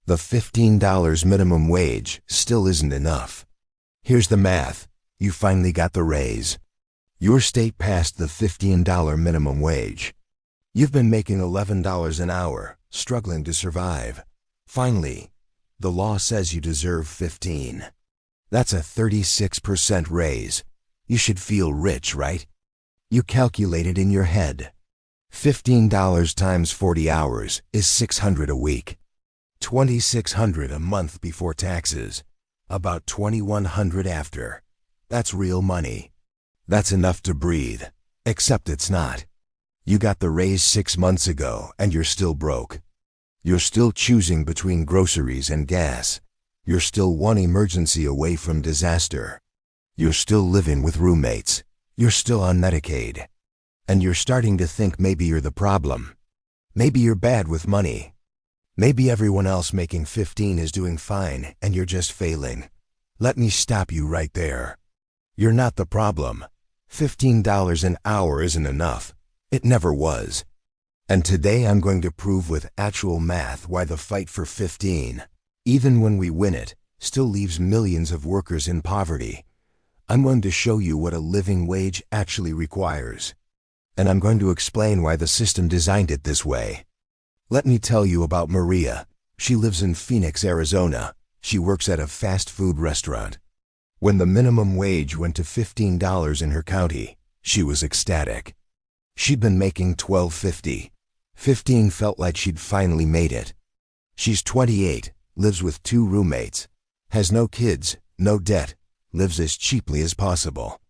The $15 minimum wage still isn't enough. Here's the math. You finally got the raise. Your state passed the $15 minimum wage. You've been making $11 an hour, struggling to survive. Finally, the law says you deserve $15. That's a 36% raise. You should feel rich, right? You calculate it in your head. $15 times 40 hours is $600 a week. $2,600 a month before taxes. About $2,100 after. That's real money. That's enough to breathe. Except it's not. You got the raise 6 months ago and you're still broke. You're still choosing between groceries and gas. You're still one emergency away from disaster. You're still living with roommates. You're still on Medicaid. And you're starting to think maybe you're the problem. Maybe you're bad with money. Maybe everyone else making 15 is doing fine and you're just failing. Let me stop you right there. You're not the problem. $15 an hour isn't enough. It never was. And today I'm going to prove with actual math why the fight for 15, even when we win it, still leaves millions of workers in poverty. I'm going to show you what a living wage actually requires. And I'm going to explain why the system designed it this way. Let me tell you about Maria. She lives in Phoenix, Arizona. She works at a fast food restaurant. When the minimum wage went to $15 in her county, she was ecstatic. She'd been making $12.50. 15 felt like she'd finally made it. She's 28, lives with 2 roommates, has no kids, no debt, lives as cheaply as possible.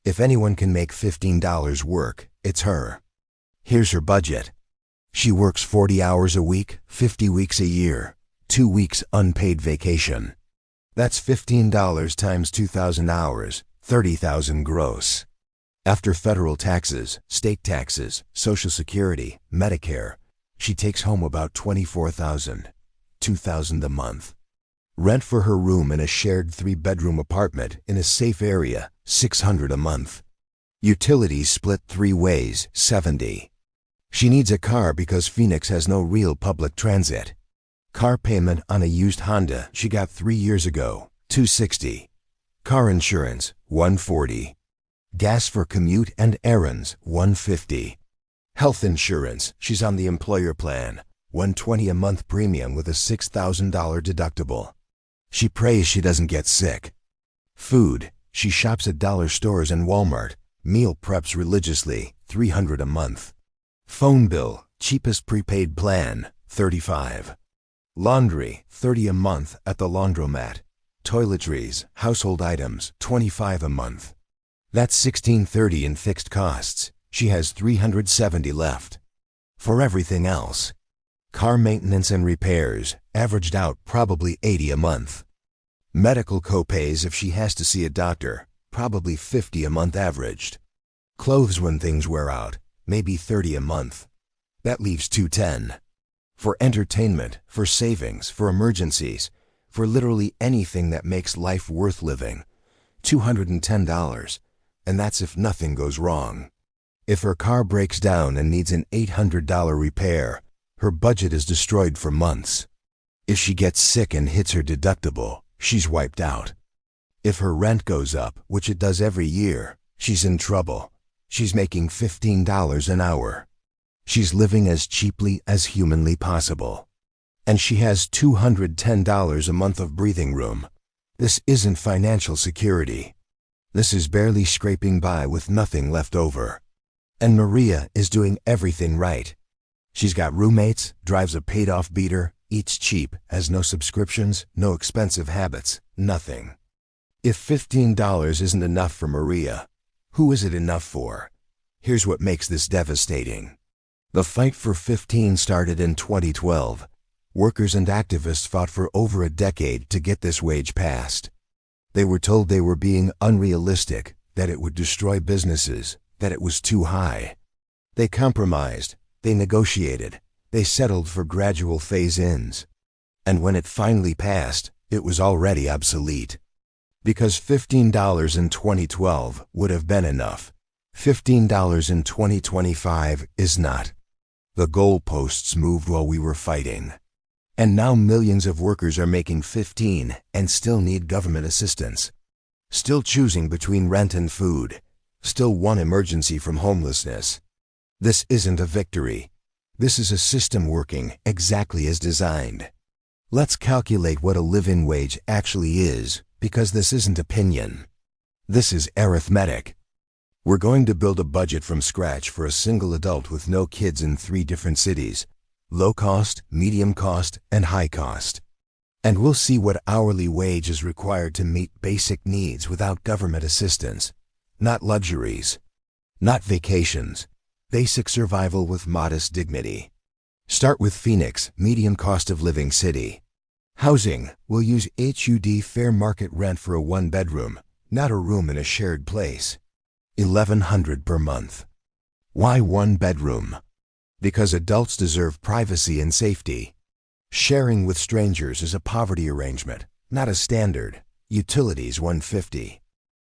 If anyone can make $15 work, it's her. Here's her budget. She works 40 hours a week, 50 weeks a year, 2 weeks unpaid vacation. That's $15 times 2,000 hours, 30,000 gross. After federal taxes, state taxes, Social Security, Medicare, she takes home about $24,000, $2,000 a month. Rent for her room in a shared 3-bedroom apartment in a safe area, $600 a month. Utilities split 3 ways, $70. She needs a car because Phoenix has no real public transit. Car payment on a used Honda she got 3 years ago, $260. Car insurance, $140. Gas for commute and errands, $150. Health insurance, she's on the employer plan, $120 a month premium with a $6,000 deductible. She prays she doesn't get sick. Food, she shops at dollar stores and Walmart, meal preps religiously, $300 a month. Phone bill, cheapest prepaid plan, $35. Laundry, $30 a month at the laundromat. Toiletries, household items, $25 a month. That's $1,630 in fixed costs. She has $370 left. For everything else, car maintenance and repairs, averaged out probably $80 a month. Medical copays if she has to see a doctor, probably $50 a month averaged. Clothes when things wear out, maybe $30 a month. That leaves $210. For entertainment, for savings, for emergencies, for literally anything that makes life worth living, $210. And that's if nothing goes wrong. If her car breaks down and needs an $800 repair, her budget is destroyed for months. If she gets sick and hits her deductible, she's wiped out. If her rent goes up, which it does every year, she's in trouble. She's making $15 an hour. She's living as cheaply as humanly possible. And she has $210 a month of breathing room. This isn't financial security. This is barely scraping by with nothing left over. And Maria is doing everything right. She's got roommates, drives a paid-off beater, eats cheap, has no subscriptions, no expensive habits, nothing. If $15 isn't enough for Maria, who is it enough for? Here's what makes this devastating. The fight for 15 started in 2012. Workers and activists fought for over a decade to get this wage passed. They were told they were being unrealistic, that it would destroy businesses, that it was too high. They compromised, they negotiated, they settled for gradual phase-ins. And when it finally passed, it was already obsolete. Because $15 in 2012 would have been enough. $15 in 2025 is not. The goalposts moved while we were fighting. And now millions of workers are making 15 and still need government assistance. Still choosing between rent and food. Still one emergency from homelessness. This isn't a victory. This is a system working exactly as designed. Let's calculate what a living wage actually is, because this isn't opinion. This is arithmetic. We're going to build a budget from scratch for a single adult with no kids in 3 different cities: low cost, medium cost, and high cost. And we'll see what hourly wage is required to meet basic needs without government assistance. Not luxuries. Not vacations. Basic survival with modest dignity. Start with Phoenix, medium cost of living city. Housing, we'll use HUD fair market rent for a 1-bedroom, not a room in a shared place. $1,100 per month. Why 1 bedroom? Because adults deserve privacy and safety. Sharing with strangers is a poverty arrangement, not a standard. Utilities $150.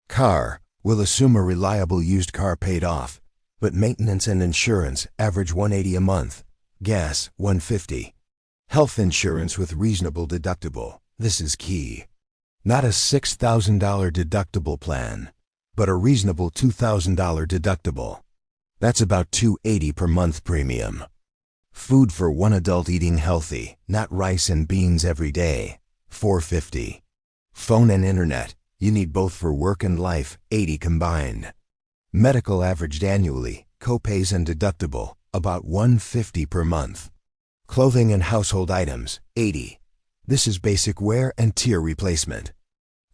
Car, we'll assume a reliable used car paid off, but maintenance and insurance average $180 a month. Gas $150. Health insurance with reasonable deductible. This is key. Not a $6,000 deductible plan, but a reasonable $2,000 deductible. That's about $280 per month premium. Food for one adult eating healthy, not rice and beans every day. $450. Phone and internet, you need both for work and life, $80 combined. Medical averaged annually, copays and deductible, about $150 per month. Clothing and household items, $80. This is basic wear and tear replacement.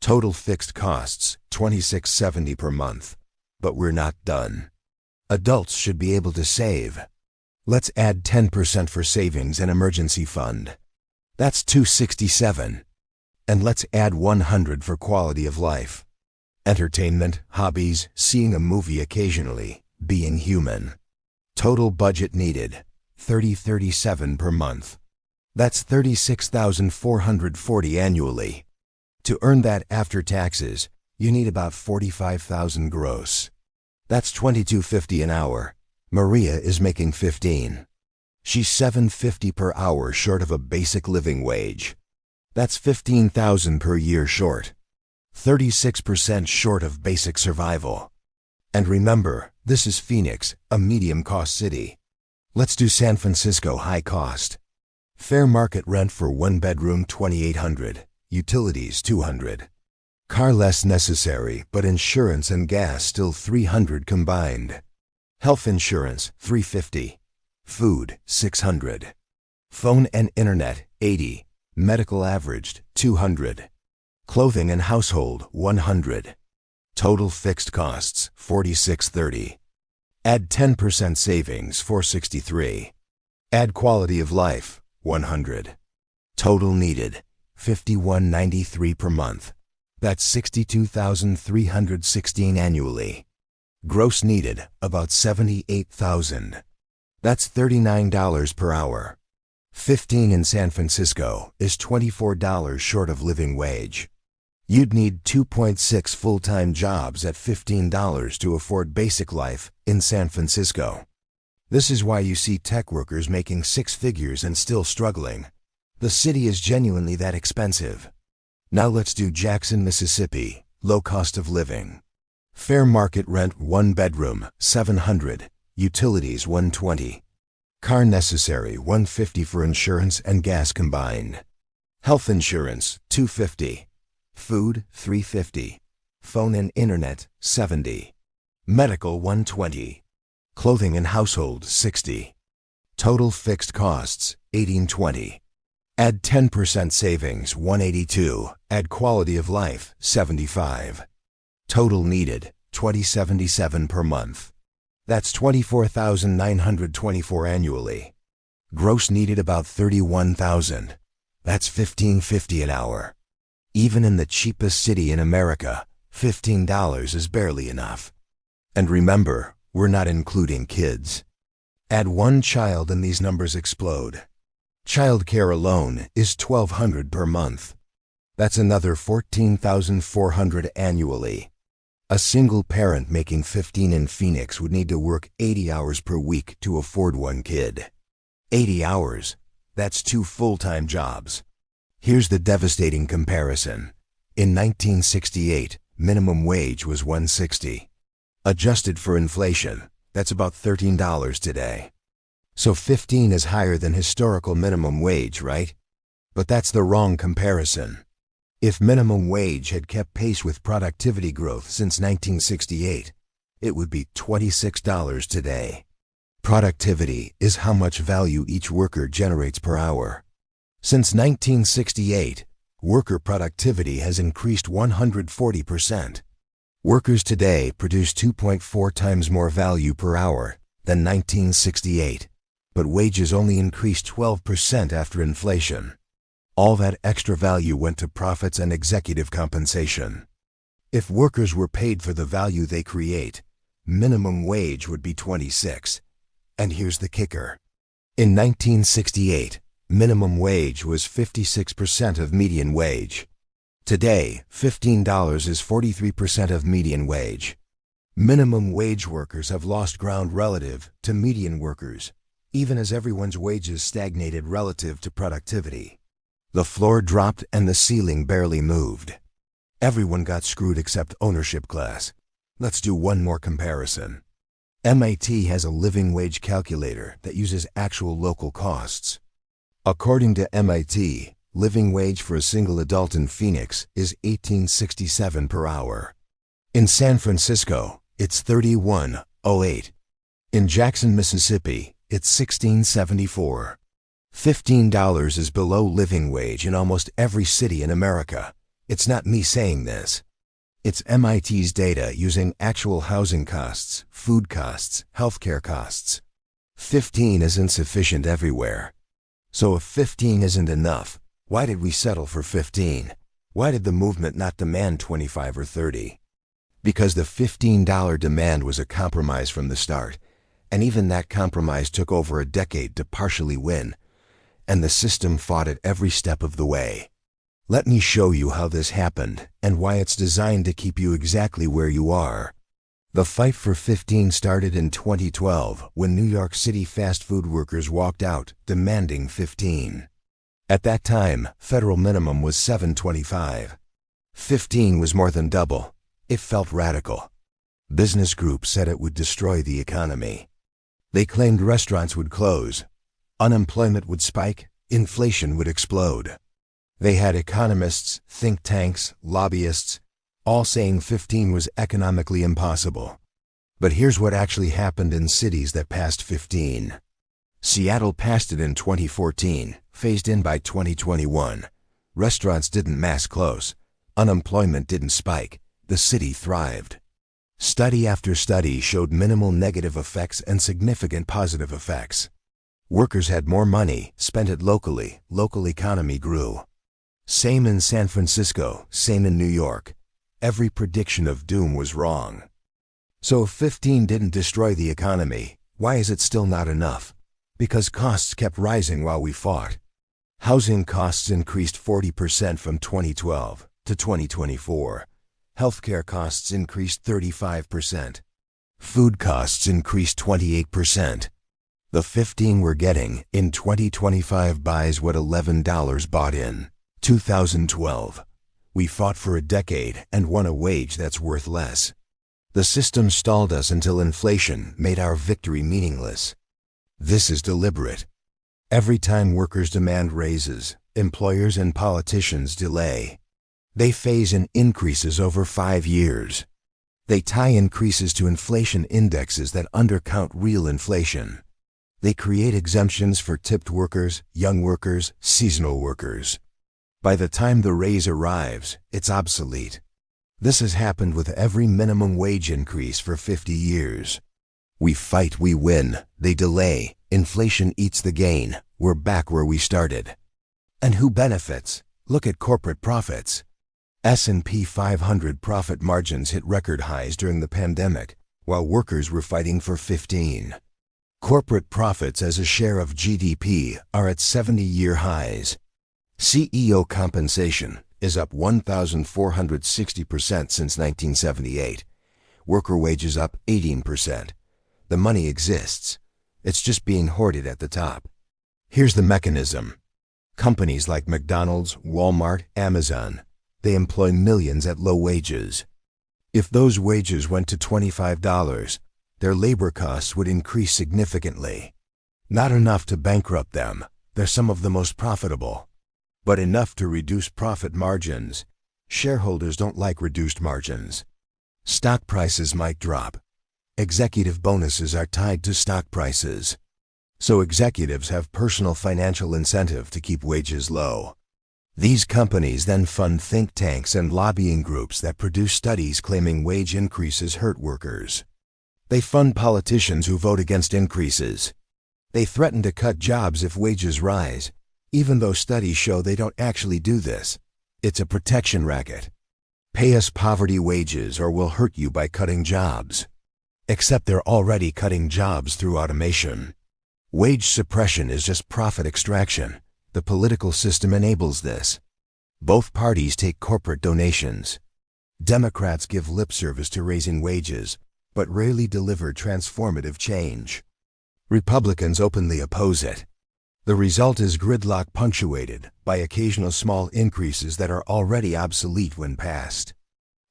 Total fixed costs, $26.70 per month. But we're not done. Adults should be able to save. Let's add 10% for savings and emergency fund. That's $267. And let's add $100 for quality of life. Entertainment, hobbies, seeing a movie occasionally, being human. Total budget needed, $30.37 per month. That's $36,440 annually. To earn that after taxes, you need about $45,000 gross. That's $22.50 an hour. Maria is making 15. She's $7.50 per hour short of a basic living wage. That's $15,000 per year short. 36% short of basic survival. And remember, this is Phoenix, a medium-cost city. Let's do San Francisco high cost. Fair market rent for 1-bedroom $2,800. Utilities $200. Car less necessary, but insurance and gas still $300 combined. Health insurance $350. Food $600. Phone and internet $80. Medical averaged $200. Clothing and household $100. Total fixed costs $46.30. Add 10% savings $463. Add quality of life $100. Total needed $51.93 per month. That's $62,316 annually. Gross needed about $78,000. That's $39 per hour. 15 in San Francisco is $24 short of living wage. You'd need 2.6 full-time jobs at $15 to afford basic life in San Francisco. This is why you see tech workers making 6 figures and still struggling. The city is genuinely that expensive. Now let's do Jackson, Mississippi, low cost of living. Fair market rent 1-bedroom, $700. Utilities $120. Car necessary $150 for insurance and gas combined. Health insurance $250. Food $350. Phone and internet $70. Medical $120. Clothing and household $60. Total fixed costs $1820. Add 10% savings $182. Add quality of life $75. Total needed $2077 per month. That's $24,924 annually. Gross needed about $31,000. That's $15.50 an hour. Even in the cheapest city in America, $15 is barely enough. And remember, we're not including kids. Add 1 child and these numbers explode. Child care alone is $1,200 per month. That's another $14,400 annually. A single parent making 15 in Phoenix would need to work 80 hours per week to afford 1 kid. 80 hours. That's 2 full-time jobs. Here's the devastating comparison. In 1968, minimum wage was $1.60. Adjusted for inflation, that's about $13 today. So 15 is higher than historical minimum wage, right? But that's the wrong comparison. If minimum wage had kept pace with productivity growth since 1968, it would be $26 today. Productivity is how much value each worker generates per hour. Since 1968, worker productivity has increased 140%. Workers today produce 2.4 times more value per hour than 1968, but wages only increased 12% after inflation. All that extra value went to profits and executive compensation. If workers were paid for the value they create, minimum wage would be 26. And here's the kicker. In 1968, minimum wage was 56% of median wage. Today, $15 is 43% of median wage. Minimum wage workers have lost ground relative to median workers, even as everyone's wages stagnated relative to productivity. The floor dropped and the ceiling barely moved. Everyone got screwed except ownership class. Let's do one more comparison. MIT has a living wage calculator that uses actual local costs. According to MIT, living wage for a single adult in Phoenix is $18.67 per hour. In San Francisco, it's $31.08. In Jackson, Mississippi, it's $16.74. $15 is below living wage in almost every city in America. It's not me saying this. It's MIT's data using actual housing costs, food costs, healthcare costs. 15 is insufficient everywhere. So if 15 isn't enough, why did we settle for 15? Why did the movement not demand 25 or 30? Because the $15 demand was a compromise from the start, and even that compromise took over a decade to partially win, and the system fought it every step of the way. Let me show you how this happened and why it's designed to keep you exactly where you are. The fight for 15 started in 2012 when New York City fast food workers walked out demanding 15. At that time, federal minimum was $7.25. 15 was more than double. It felt radical. Business groups said it would destroy the economy. They claimed restaurants would close, unemployment would spike, inflation would explode. They had economists, think tanks, lobbyists, all saying 15 was economically impossible. But here's what actually happened in cities that passed 15. Seattle passed it in 2014, phased in by 2021. Restaurants didn't mass close. Unemployment didn't spike. The city thrived. Study after study showed minimal negative effects and significant positive effects. Workers had more money, spent it locally, local economy grew. Same in San Francisco, same in New York. Every prediction of doom was wrong. So if 15 didn't destroy the economy, why is it still not enough? Because costs kept rising while we fought. Housing costs increased 40% from 2012 to 2024. Healthcare costs increased 35%. Food costs increased 28%. The 15 we're getting in 2025 buys what $11 bought in 2012. We fought for a decade and won a wage that's worth less. The system stalled us until inflation made our victory meaningless. This is deliberate. Every time workers demand raises, employers and politicians delay. They phase in increases over 5 years. They tie increases to inflation indexes that undercount real inflation. They create exemptions for tipped workers, young workers, seasonal workers. By the time the raise arrives, it's obsolete. This has happened with every minimum wage increase for 50 years. We fight, we win. They delay. Inflation eats the gain. We're back where we started. And who benefits? Look at corporate profits. S&P 500 profit margins hit record highs during the pandemic, while workers were fighting for 15. Corporate profits as a share of GDP are at 70-year highs. CEO compensation is up 1,460% since 1978. Worker wages up 18%. The money exists. It's just being hoarded at the top. Here's the mechanism. Companies like McDonald's, Walmart, Amazon, they employ millions at low wages. If those wages went to $25, their labor costs would increase significantly. Not enough to bankrupt them, they're some of the most profitable, but enough to reduce profit margins. Shareholders don't like reduced margins. Stock prices might drop. Executive bonuses are tied to stock prices. So executives have personal financial incentive to keep wages low. These companies then fund think tanks and lobbying groups that produce studies claiming wage increases hurt workers. They fund politicians who vote against increases. They threaten to cut jobs if wages rise, even though studies show they don't actually do this. It's a protection racket. Pay us poverty wages or we'll hurt you by cutting jobs. Except they're already cutting jobs through automation. Wage suppression is just profit extraction. The political system enables this. Both parties take corporate donations. Democrats give lip service to raising wages, but rarely deliver transformative change. Republicans openly oppose it. The result is gridlock punctuated by occasional small increases that are already obsolete when passed.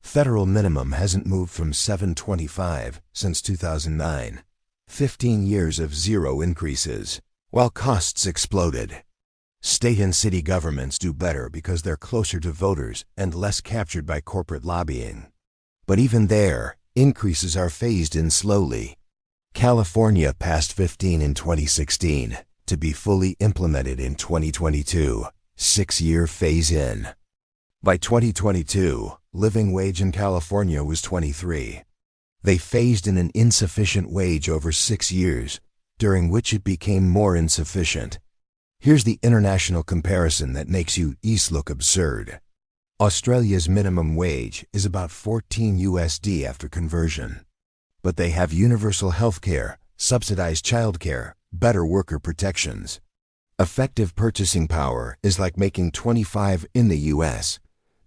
Federal minimum hasn't moved from $7.25 since 2009. 15 years of zero increases, while costs exploded. State and city governments do better because they're closer to voters and less captured by corporate lobbying. But even there, increases are phased in slowly. California passed 15 in 2016, to be fully implemented in 2022, 6-year phase-in. By 2022, living wage in California was $23. They phased in an insufficient wage over 6 years, during which it became more insufficient. Here's the international comparison that makes US look absurd. Australia's minimum wage is about $14 after conversion. But they have universal health care, subsidized childcare, better worker protections. Effective purchasing power is like making $25 in the US.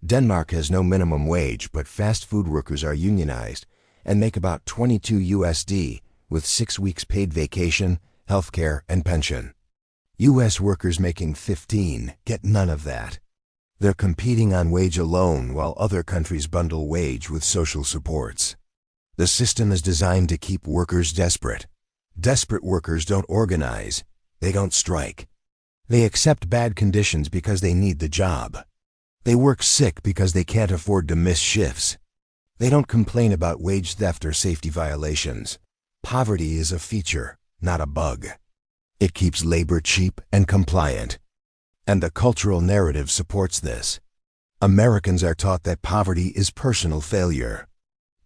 Denmark has no minimum wage, but fast food workers are unionized and make about $22 with 6 weeks paid vacation, health care, and pension. US workers making 15 get none of that. They're competing on wage alone while other countries bundle wage with social supports. The system is designed to keep workers desperate. Desperate workers don't organize. They don't strike. They accept bad conditions because they need the job. They work sick because they can't afford to miss shifts. They don't complain about wage theft or safety violations. Poverty is a feature, not a bug. It keeps labor cheap and compliant. And the cultural narrative supports this. Americans are taught that poverty is personal failure.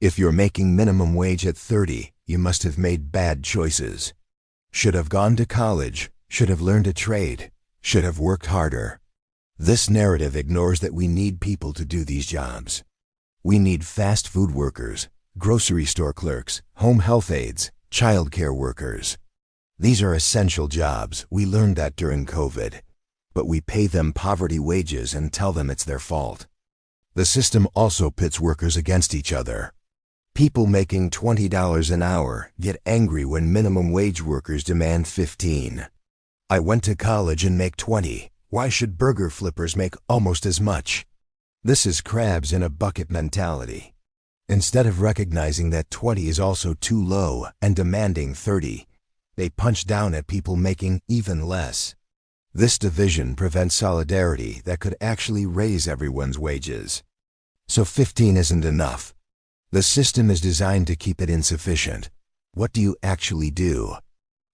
If you're making minimum wage at 30, you must have made bad choices. Should have gone to college, should have learned a trade, should have worked harder. This narrative ignores that we need people to do these jobs. We need fast food workers, grocery store clerks, home health aides, childcare workers. These are essential jobs. We learned that during COVID. But we pay them poverty wages and tell them it's their fault. The system also pits workers against each other. People making $20 an hour get angry when minimum wage workers demand 15. I went to college and make 20. Why should burger flippers make almost as much? This is crabs in a bucket mentality. Instead of recognizing that 20 is also too low and demanding 30, they punch down at people making even less. This division prevents solidarity that could actually raise everyone's wages. So 15 isn't enough. The system is designed to keep it insufficient. What do you actually do?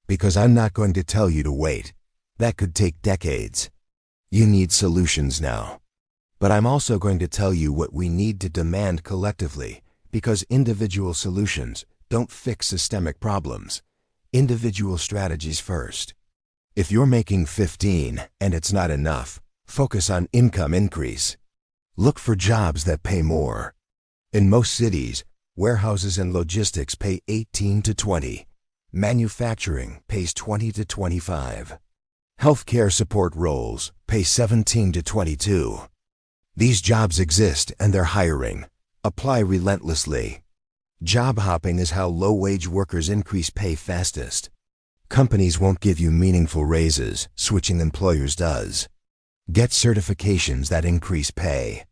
Because I'm not going to tell you to wait. That could take decades. You need solutions now. But I'm also going to tell you what we need to demand collectively, because individual solutions don't fix systemic problems. Individual strategies first. If you're making 15 and it's not enough, focus on income increase. Look for jobs that pay more. In most cities, warehouses and logistics pay 18 to 20. Manufacturing pays 20 to 25. Healthcare support roles pay 17 to 22. These jobs exist and they're hiring. Apply relentlessly. Job hopping is how low-wage workers increase pay fastest. Companies won't give you meaningful raises, switching employers does. Get certifications that increase pay.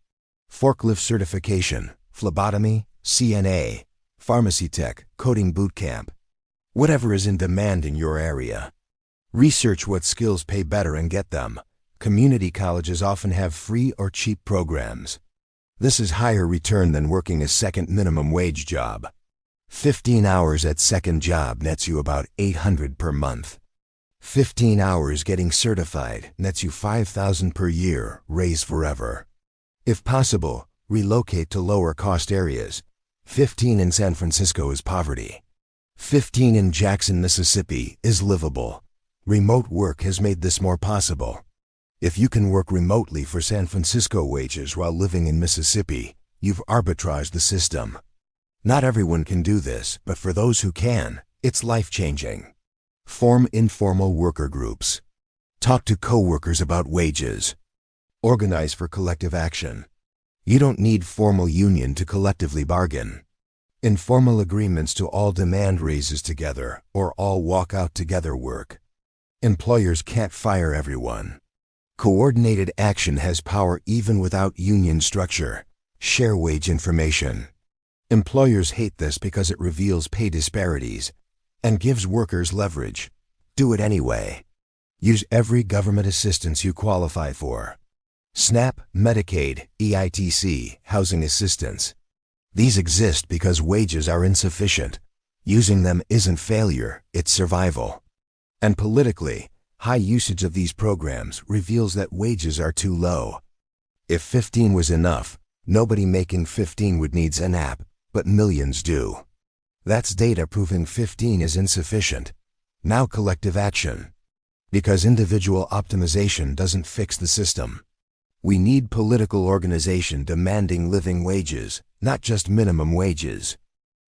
Forklift certification, phlebotomy, CNA, pharmacy tech, coding bootcamp. Whatever is in demand in your area. Research what skills pay better and get them. Community colleges often have free or cheap programs. This is higher return than working a second minimum wage job. 15 hours at second job nets you about $800 per month. 15 hours getting certified nets you $5,000 per year, raise forever. If possible, relocate to lower cost areas. 15 in San Francisco is poverty. 15 in Jackson, Mississippi is livable. Remote work has made this more possible. If you can work remotely for San Francisco wages while living in Mississippi, you've arbitraged the system. Not everyone can do this, but for those who can, it's life-changing. Form informal worker groups. Talk to coworkers about wages. Organize for collective action. You don't need formal union to collectively bargain. Informal agreements to all demand raises together or all walk out together work. Employers can't fire everyone. Coordinated action has power even without union structure. Share wage information. Employers hate this because it reveals pay disparities and gives workers leverage. Do it anyway. Use every government assistance you qualify for. SNAP, Medicaid, EITC, housing assistance. These exist because wages are insufficient. Using them isn't failure, it's survival. And politically, high usage of these programs reveals that wages are too low. If 15 was enough, nobody making 15 would need an app, but millions do. That's data proving 15 is insufficient. Now collective action. Because individual optimization doesn't fix the system. We need political organization demanding living wages, not just minimum wages.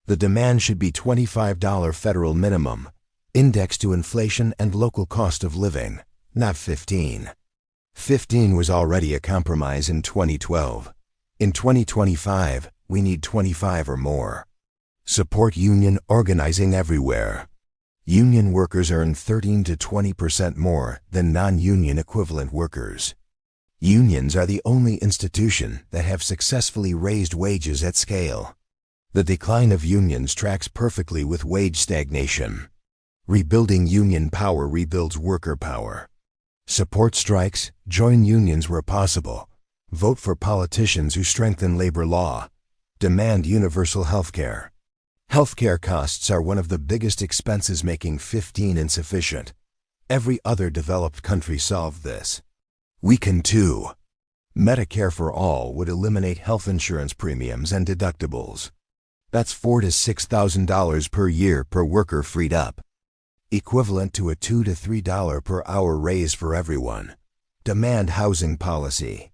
The demand should be $25 federal minimum, indexed to inflation and local cost of living, not 15. 15 was already a compromise in 2012. In 2025, we need 25 or more. Support union organizing everywhere. Union workers earn 13 to 20% more than non-union equivalent workers. Unions are the only institution that have successfully raised wages at scale. The decline of unions tracks perfectly with wage stagnation. Rebuilding union power rebuilds worker power. Support strikes, join unions where possible. Vote for politicians who strengthen labor law. Demand universal health care. Healthcare costs are one of the biggest expenses, making 15 insufficient. Every other developed country solved this. We can too. Medicare for all would eliminate health insurance premiums and deductibles. That's $4,000 to $6,000 per year per worker freed up. Equivalent to a $2 to $3 per hour raise for everyone. Demand housing policy.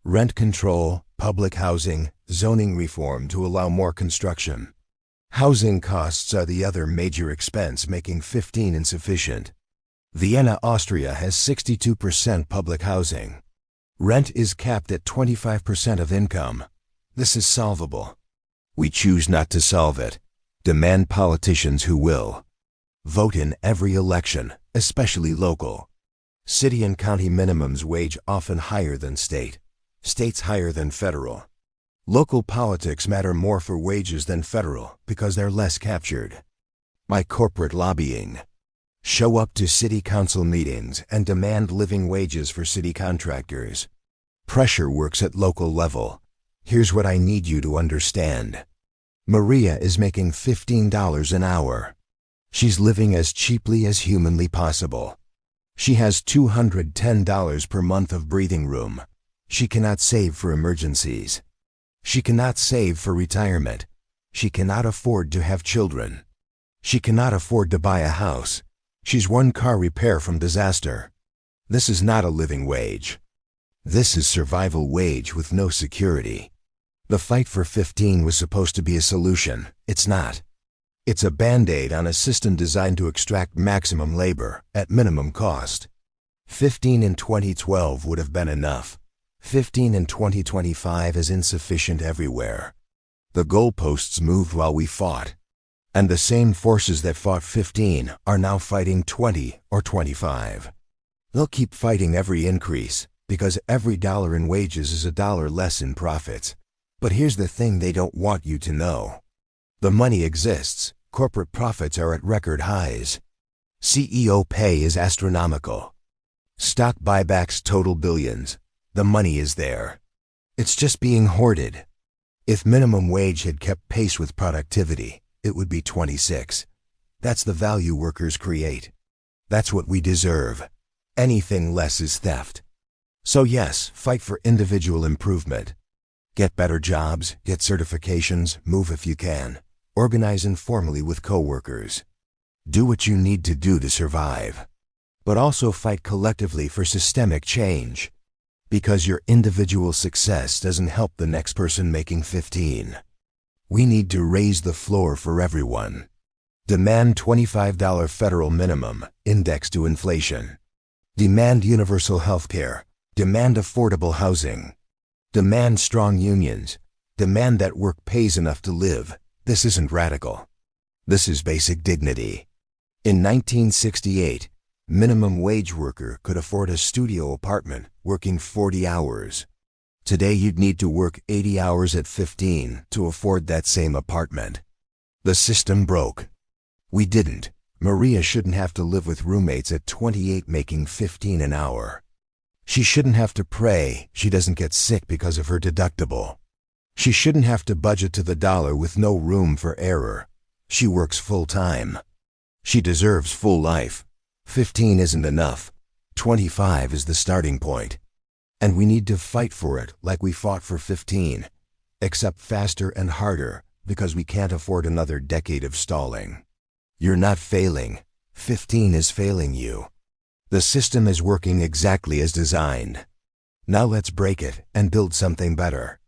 Rent control, public housing, zoning reform to allow more construction. Housing costs are the other major expense, making 15 insufficient. Vienna, Austria has 62% public housing. Rent is capped at 25% of income. This is solvable. We choose not to solve it. Demand politicians who will. Vote in every election, especially local. City and county minimums wage often higher than state. States higher than federal. Local politics matter more for wages than federal because they're less captured. My corporate lobbying. Show up to city council meetings and demand living wages for city contractors. Pressure works at local level. Here's what I need you to understand. Maria is making $15 an hour. She's living as cheaply as humanly possible. She has $210 per month of breathing room. She cannot save for emergencies. She cannot save for retirement. She cannot afford to have children. She cannot afford to buy a house. She's one car repair from disaster. This is not a living wage. This is survival wage with no security. The fight for 15 was supposed to be a solution. It's not. It's a band-aid on a system designed to extract maximum labor at minimum cost. 15 in 2012 would have been enough. 15 in 2025 is insufficient everywhere. The goalposts moved while we fought. And the same forces that fought 15 are now fighting 20 or 25. They'll keep fighting every increase, because every dollar in wages is a dollar less in profits. But here's the thing they don't want you to know. The money exists. Corporate profits are at record highs. CEO pay is astronomical. Stock buybacks total billions. The money is there. It's just being hoarded. If minimum wage had kept pace with productivity, it would be 26. That's the value workers create. That's what we deserve. Anything less is theft. So yes, fight for individual improvement. Get better jobs, get certifications, move if you can. Organize informally with coworkers. Do what you need to do to survive. But also fight collectively for systemic change. Because your individual success doesn't help the next person making 15. We need to raise the floor for everyone. Demand $25 federal minimum, indexed to inflation. Demand universal health care. Demand affordable housing. Demand strong unions. Demand that work pays enough to live. This isn't radical. This is basic dignity. In 1968, minimum wage worker could afford a studio apartment working 40 hours. Today you'd need to work 80 hours at 15 to afford that same apartment. The system broke. We didn't. Maria shouldn't have to live with roommates at 28 making 15 an hour. She shouldn't have to pray she doesn't get sick because of her deductible. She shouldn't have to budget to the dollar with no room for error. She works full-time. She deserves full life. 15 isn't enough. 25 is the starting point. And we need to fight for it like we fought for 15, except faster and harder because we can't afford another decade of stalling. You're not failing. 15 is failing you. The system is working exactly as designed. Now let's break it and build something better.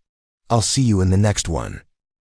I'll see you in the next one.